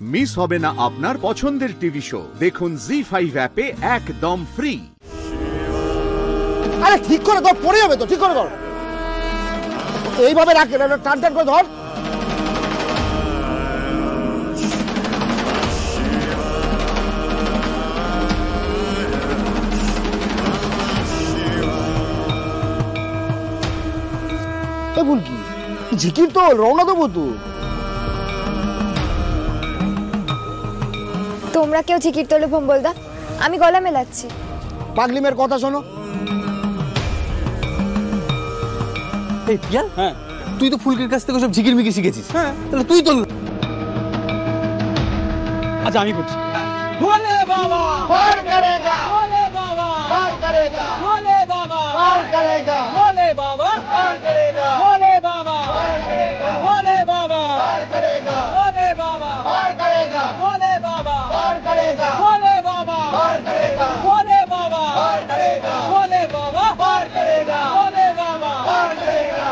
Miss হবে না আপনার পছন্দের টিভি শো। দেখুন জি5 অ্যাপে একদম ফ্রি। আরে ঠিক করে ধর, পড়ে যাবে তো, ঠিক করে ধর। এইভাবে রাখে না, টান টান করে ধর। ভুল কি ঝিকির তো রওনা দেবো তো। তোমরা কেউ ঝিকির তোলে ভোম বলদা, আমি গলা মেলাচ্ছি। পাগলিমের কথা শোনো। এই পিয়া, হ্যাঁ তুই তো ফুলকির কাছ থেকে সব ঝিকির মিকির শিখেছিস। হ্যাঁ তাহলে তুই তোল। আচ্ছা আমি করছি। ভোলে বাবা পার করেগা, ভোলে বাবা পার করেগা, ভোলে বাবা পার করেগা, ভোলে বাবা পার করেগা, ভোলে বাবা পার করেগা, ভোলে বাবা পার করেগা, ভোলে বাবা পার করেগা, ভোলে বাবা পার করেগা, ভোলে বাবা পার করেগা, ভোলে বাবা পার করেগা, ভোলে বাবা পার করেগা, ভোলে বাবা পার করেগা।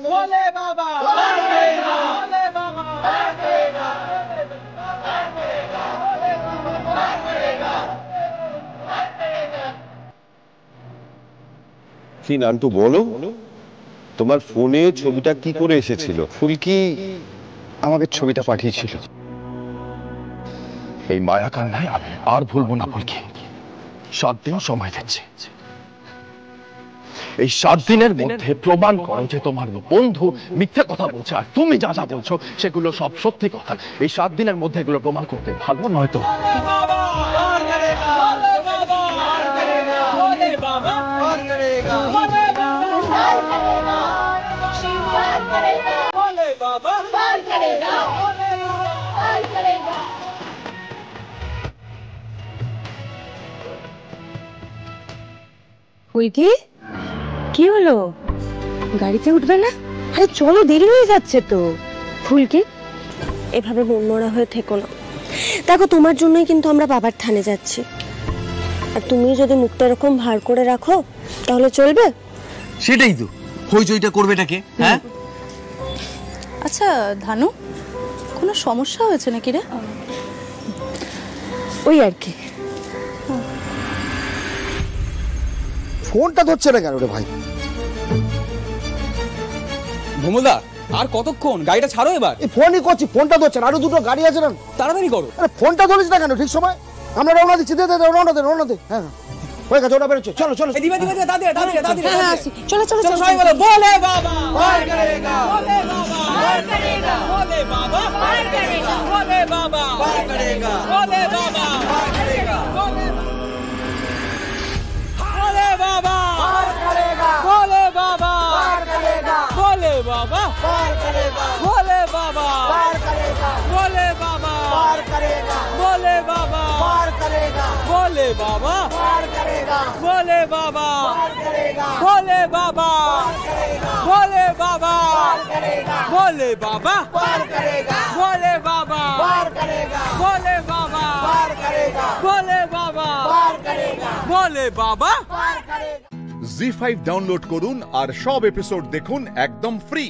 ভোলে বাবা পার করেগা, ভোলে বাবা পার করেগা, পার করেগা, ভোলে বাবা পার করেগা, পার করেগা। কি নান্টু বলো, তোমার ফোনে ছবিটা কি করে এসেছিল? ফুলকি আমাকে ছবিটা পাঠিয়েছিল। এই মায়া কান্নায় আমি আর ভুলবো না ফুলকি। 7 দিন সময় দিচ্ছে। এই 7 দিনের মধ্যে প্রমাণ করো যে তোমার বন্ধু মিথ্যে কথা বলছে আর তুমি যা যা বলছো সেগুলো সব সত্যি কথা। এই 7 দিনের মধ্যে এগুলো প্রমাণ করতে ভালো নয়তো ফুলকি, কি হলো? গাড়িতে উঠবে না? আরে চলো, দেরি হয়ে যাচ্ছে তো। ফুলকি, এভাবে মনমরা হয়ে থেকো না। দেখো, তোমার জন্যই কিন্তু আমরা বাবার থানে যাচ্ছি। আর তুমি যদি মুখটা এরকম ভার করে রাখো তাহলে চলবে? সেটাই তো, হইচইটা করবেটাকে? হ্যাঁ আচ্ছা ধানু, কোনো সমস্যা হয়েছে নাকি রে? ওই আর কি। ফোনটা ধরছে না কেন রে ভাই? ভোমলদা আর কতক্ষণ? গাড়িটা ছাড়ো এবার। এই ফোনই করছি, ফোনটা ধরছে না। আরো দুটো গাড়ি আছে না, তাড়াতাড়ি করো। আরে ফোনটা ধরিস না কেন ঠিক সময়? আমরা রওনা দিচ্ছি। দে দে রওনা দে, রওনা দে। হ্যাঁ হয়ে গেছে, ওটা বেরোচ্ছে। চলো চলো, দিবা দিবা দাদি দাদি দাদি। হ্যাঁ আসি, চলো চলো চলো সবাই বলো ভোলে বাবা পার করেগা, ভোলে বাবা পার করেগা, ভোলে বাবা পার করেগা, ভোলে বাবা পার করেগা, ভোলে বাবা পার করেগা, ভোলে বাবা পার করেগা, ভোলে বাবা পার করেগা, ভোলে বাবা পার করেগা, ভোলে বাবা পার করেগা, ভোলে বাবা পার করেগা, ভোলে বাবা পার করেগা, ভোলে বাবা পার করেগা, ভোলে বাবা পার করেগা, ভোলে বাবা পার করেগা, ভোলে বাবা পার করেগা, ভোলে বাবা পার করেগা, ভোলে বাবা পার করেগা, ভোলে বাবা পার করেগা, ভোলে বাবা পার করেগা, ভোলে বাবা পার করেগা। জি5 ডাউনলোড করুন আর সব এপিসোড দেখুন একদম ফ্রি।